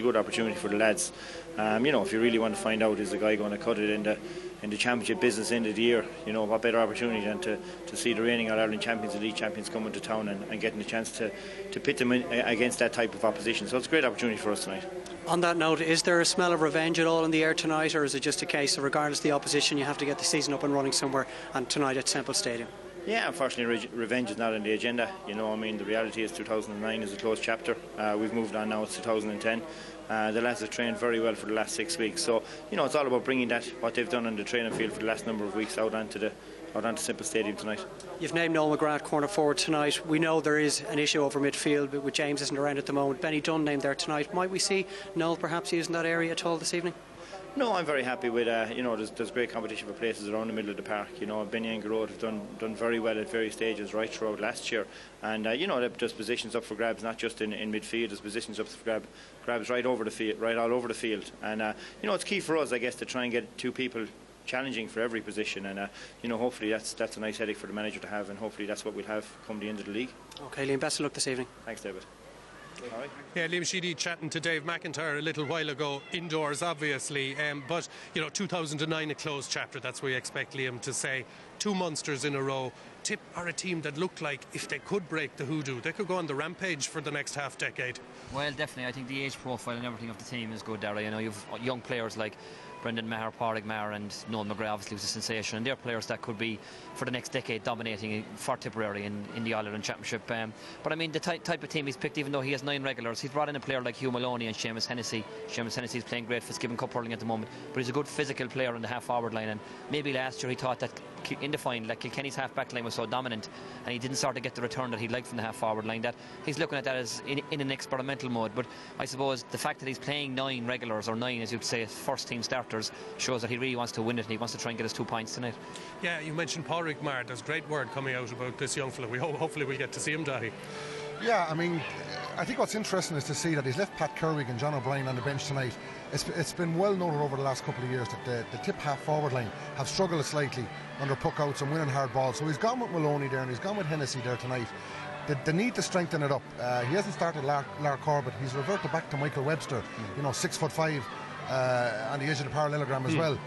good opportunity for the lads. If you really want to find out is the guy going to cut it in the championship business end of the year, what better opportunity than to see the reigning All-Ireland champions, elite champions coming to town and getting the chance to pit them against that type of opposition. So it's a great opportunity for us tonight. On that note, is there a smell of revenge at all in the air tonight, or is it just a case of regardless of the opposition you have to get the season up and running somewhere, and tonight at Semple Stadium? Yeah, unfortunately revenge is not on the agenda. The reality is 2009 is a closed chapter. We've moved on now, it's 2010. The lads have trained very well for the last 6 weeks, so it's all about bringing what they've done on the training field for the last number of weeks out onto Semple Stadium tonight. You've named Noel McGrath corner forward tonight. We know there is an issue over midfield, but with James isn't around at the moment. Benny Dunn named there tonight. Might we see Noel perhaps using that area at all this evening? No, I'm very happy with, there's great competition for places around the middle of the park. Benny and Garrod have done very well at various stages right throughout last year. And, there's positions up for grabs, not just in midfield, there's positions up for grabs right over the field, right all over the field. And, it's key for us, I guess, to try and get two people challenging for every position. And, hopefully that's a nice headache for the manager to have, and hopefully that's what we'll have come the end of the league. OK, Liam, best of luck this evening. Thanks, David. All right. Yeah, Liam Sheedy chatting to Dave McIntyre a little while ago, indoors obviously, but 2009 a closed chapter, that's what we expect Liam to say. Two Munsters in a row. Tip are a team that looked like if they could break the hoodoo, they could go on the rampage for the next half decade. Well, definitely, I think the age profile and everything of the team is good, Dara. You've young players like Brendan Maher, Pádraig Maher and Noel McGrath obviously was a sensation, and they're players that could be for the next decade dominating for Tipperary in the All-Ireland Championship. But the type of team he's picked, even though he has 9 regulars, he's brought in a player like Hugh Maloney and Seamus Hennessy. Seamus Hennessy is playing great Fitzgibbon Cup hurling at the moment, but he's a good physical player on the half-forward line, and maybe last year he thought that in the final that Kilkenny's half-back line was so dominant and he didn't sort of get the return that he'd like from the half-forward line, that he's looking at that as in an experimental mode. But I suppose the fact that he's playing 9 regulars, or 9 as you'd say first team starters, shows that he really wants to win it and he wants to try and get his 2 points tonight. Yeah, you mentioned Pádraig Maher. There's great word coming out about this young fella. Hopefully we'll get to see him, Dahi. Yeah, I think what's interesting is to see that he's left Pat Kerwig and John O'Brien on the bench tonight. It's been well noted over the last couple of years that the Tip half-forward line have struggled slightly under puckouts and winning hard balls. So he's gone with Maloney there and he's gone with Hennessy there tonight. The need to strengthen it up. He hasn't started Lark Corbett. He's reverted back to Michael Webster, 6'5", on the edge of the parallelogram as well.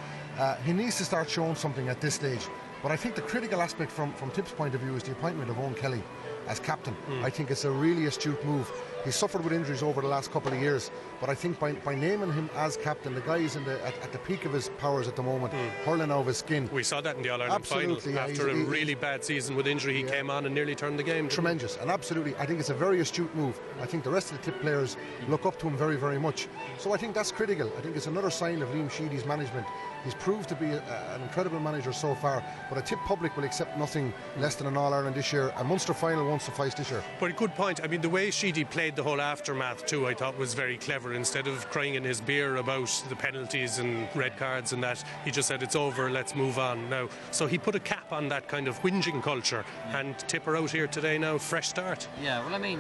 He needs to start showing something at this stage. But I think the critical aspect from Tip's point of view is the appointment of Owen Kelly as captain. I think it's a really astute move. He's suffered with injuries over the last couple of years, but I think by naming him as captain, the guy is at the peak of his powers at the moment, hurling out of his skin. We saw that in the All-Ireland final. After a really bad season with injury, he came on and nearly turned the game. Tremendous, and absolutely, I think it's a very astute move. I think the rest of the Tip players look up to him very, very much. So I think that's critical. I think it's another sign of Liam Sheedy's management. He's proved to be an incredible manager so far, but a Tip public will accept nothing less than an All-Ireland this year. A Munster final won't suffice this year. But a good point. The way Sheedy played the whole aftermath too, I thought was very clever. Instead of crying in his beer about the penalties and red cards and that, he just said it's over, let's move on now. So he put a cap on that kind of whinging culture, and Tip are out here today now, fresh start. Yeah, well,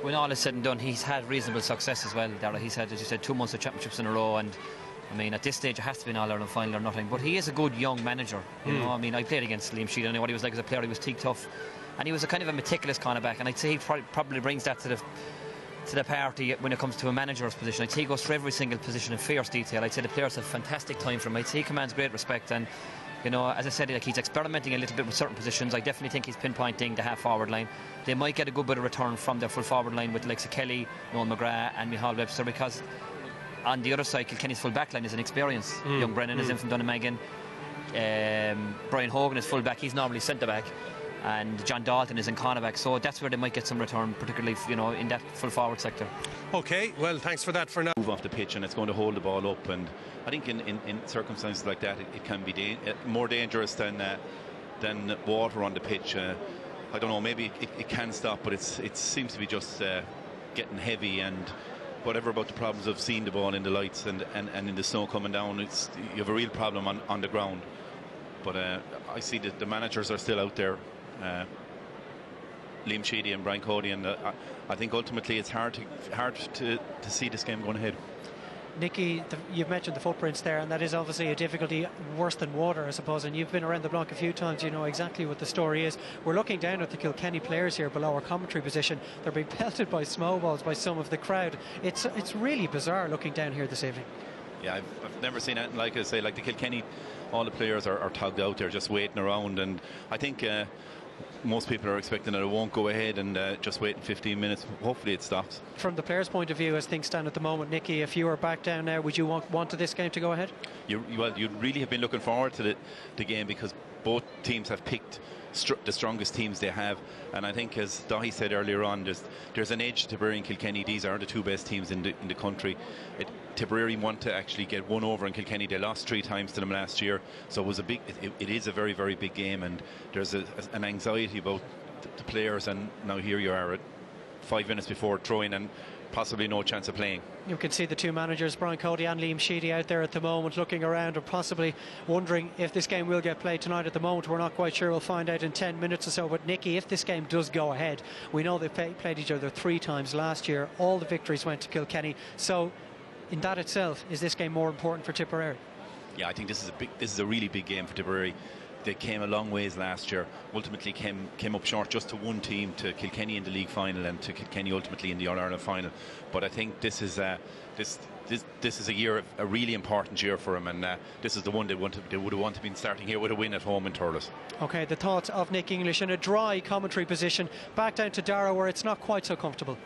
when all is said and done, he's had reasonable success as well, Dara. He's had, as you said, 2 months of championships in a row, and at this stage it has to be an All-Ireland final or nothing. But he is a good young manager. I played against Liam Sheedy. I know what he was like as a player. He was teak tough, and he was a kind of a meticulous cornerback. And I'd say he probably brings that to the party when it comes to a manager's position. I'd say he goes through every single position in fierce detail. I'd say the players have fantastic time for him. I'd say he commands great respect. And as I said, he's experimenting a little bit with certain positions. I definitely think he's pinpointing the half-forward line. They might get a good bit of return from their full-forward line with like Kelly, Noel McGrath and Micheál Webster, because on the other side, Kilkenny's full back line is an experience. Young Brennan is in from Donemegan. Brian Hogan is full back. He's normally centre back. And John Dalton is in cornerback. So that's where they might get some return, particularly in that full forward sector. OK, well, thanks for that for now. Move off the pitch and it's going to hold the ball up. And I think in circumstances like that, it can be more dangerous than water on the pitch. I don't know, maybe it can stop, but it seems to be just getting heavy, and whatever about the problems of seeing the ball in the lights and in the snow coming down, you have a real problem on the ground. But I see that the managers are still out there, Liam Sheedy and Brian Cody, and I think ultimately it's hard to see this game going ahead. Nicky, you've mentioned the footprints there, and that is obviously a difficulty worse than water, I suppose, and you've been around the block a few times, you know exactly what the story is. We're looking down at the Kilkenny players here below our commentary position. They're being pelted by snowballs by some of the crowd. It's really bizarre looking down here this evening. Yeah, I've never seen anything like it. Say, like the Kilkenny, all the players are tugged out there, just waiting around, and I think most people are expecting that it won't go ahead, and just waiting 15 minutes. Hopefully it stops. From the players' point of view, as things stand at the moment, Nicky, if you were back down now, would you want this game to go ahead? You'd really have been looking forward to the game, because both teams have picked the strongest teams they have, and I think, as Dahi said earlier on, there's an edge to Tipperary and Kilkenny. These are the two best teams in the country. Tipperary want to actually get one over in Kilkenny. They lost 3 times to them last year, so it is a very, very big game, and there's an anxiety about the players, and now here you are at 5 minutes before throwing and possibly no chance of playing. You can see the two managers, Brian Cody and Liam Sheedy, out there at the moment looking around and possibly wondering if this game will get played tonight. At the moment we're not quite sure. We'll find out in 10 minutes or so. But Nicky, if this game does go ahead, we know they played each other 3 times last year. All the victories went to Kilkenny, so in that itself, is this game more important for Tipperary? Yeah, I think this is a really big game for Tipperary. They came a long ways last year, ultimately came up short just to one team, to Kilkenny in the league final and to Kilkenny ultimately in the All-Ireland final. But I think this is a year, a really important year for them, and this is the one they would have wanted to be starting here with a win at home in Thurles. Okay, the thoughts of Nick English in a dry commentary position, back down to Dara where it's not quite so comfortable.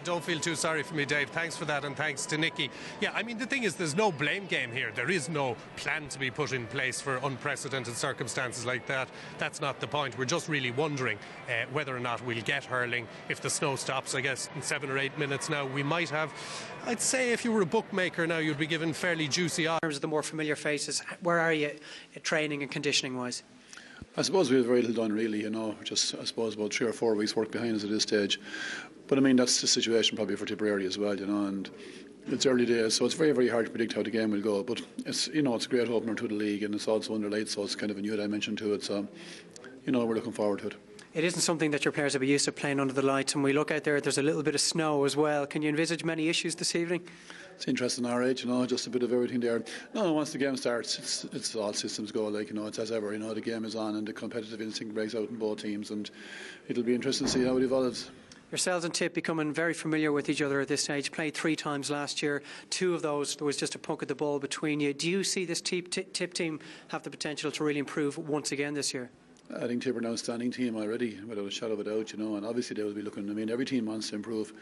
Don't feel too sorry for me, Dave. Thanks for that, and thanks to Nicky. Yeah, I mean, the thing is, there's no blame game here. There is no plan to be put in place for unprecedented circumstances like that. That's not the point. We're just really wondering whether or not we'll get hurling. If the snow stops, I guess, in 7 or 8 minutes now, we might have. I'd say if you were a bookmaker now, you'd be given fairly juicy odds. In terms of the more familiar faces, where are you training and conditioning-wise? I suppose we have very little done, really, you know, just I suppose about 3 or 4 weeks work behind us at this stage. But I mean, that's the situation probably for Tipperary as well, you know, and it's early days, so it's very, very hard to predict how the game will go. But it's, you know, it's a great opener to the league, and it's also under lights, so it's kind of a new dimension to it. So, you know, we're looking forward to it. It isn't something that your players will be used to playing under the lights, and we look out there, there's a little bit of snow as well. Can you envisage many issues this evening? It's interesting our age, you know, just a bit of everything there. No, once the game starts, it's all systems go, like, you know, it's as ever, you know, the game is on and the competitive instinct breaks out in both teams, and it'll be interesting to see how it evolves. Yourselves and Tip becoming very familiar with each other at this stage. Played 3 times last year. 2 of those, there was just a puck of the ball between you. Do you see this Tip team have the potential to really improve once again this year? I think Tipper are an outstanding team already, without a shadow of a doubt, you know, and obviously they will be looking. I mean, every team wants to improve.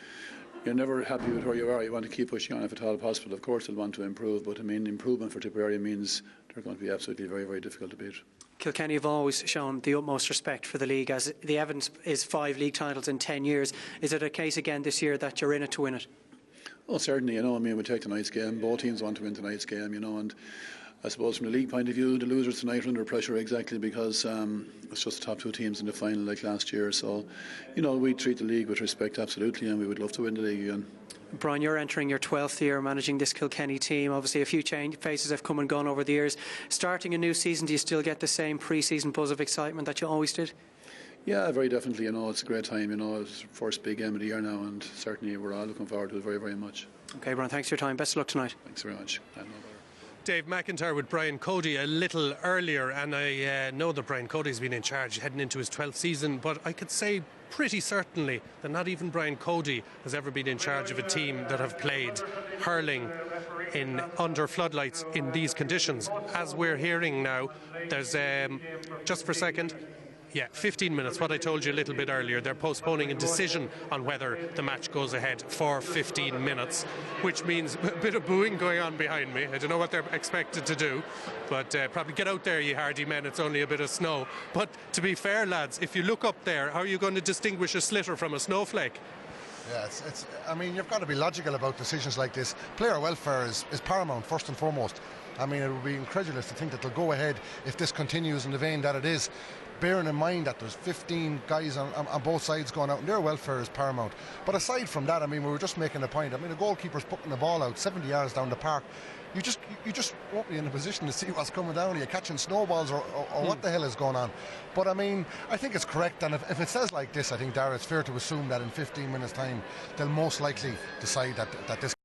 You're never happy with where you are. You want to keep pushing on if at all possible. Of course, they'll want to improve, but I mean, improvement for Tipperary means they're going to be absolutely very, very difficult to beat. Kilkenny have always shown the utmost respect for the league, as the evidence is 5 league titles in 10 years. Is it a case again this year that you're in it to win it? Oh, certainly, you know, I mean, we take tonight's game. Both teams want to win tonight's game, you know, and I suppose from the league point of view, the losers tonight are under pressure exactly because it's just the top 2 teams in the final like last year. So, you know, we treat the league with respect, absolutely, and we would love to win the league again. Brian, you're entering your 12th year managing this Kilkenny team. Obviously a few faces have come and gone over the years. Starting a new season, do you still get the same pre-season buzz of excitement that you always did? Yeah, very definitely. You know, it's a great time. You know, it's the first big game of the year now, and certainly we're all looking forward to it very, very much. Okay, Brian, thanks for your time. Best of luck tonight. Thanks very much. Dave McIntyre with Brian Cody a little earlier, and I know that Brian Cody's been in charge heading into his 12th season, but I could say pretty certainly that not even Brian Cody has ever been in charge of a team that have played hurling under floodlights in these conditions. As we're hearing now, there's just for a second. Yeah, 15 minutes, what I told you a little bit earlier. They're postponing a decision on whether the match goes ahead for 15 minutes, which means a bit of booing going on behind me. I don't know what they're expected to do, but probably get out there, you hardy men, it's only a bit of snow. But to be fair, lads, if you look up there, how are you going to distinguish a slitter from a snowflake? Yeah, I mean, you've got to be logical about decisions like this. Player welfare is paramount, first and foremost. I mean, it would be incredulous to think that they'll go ahead if this continues in the vein that it is, bearing in mind that there's 15 guys on both sides going out, and their welfare is paramount. But aside from that, I mean, we were just making a point. I mean, the goalkeeper's putting the ball out 70 yards down the park. You just won't be in a position to see what's coming down here, catching snowballs or what the hell is going on. But I mean, I think it's correct, and if it says like this, I think, Dara, it's fair to assume that in 15 minutes' time they'll most likely decide that this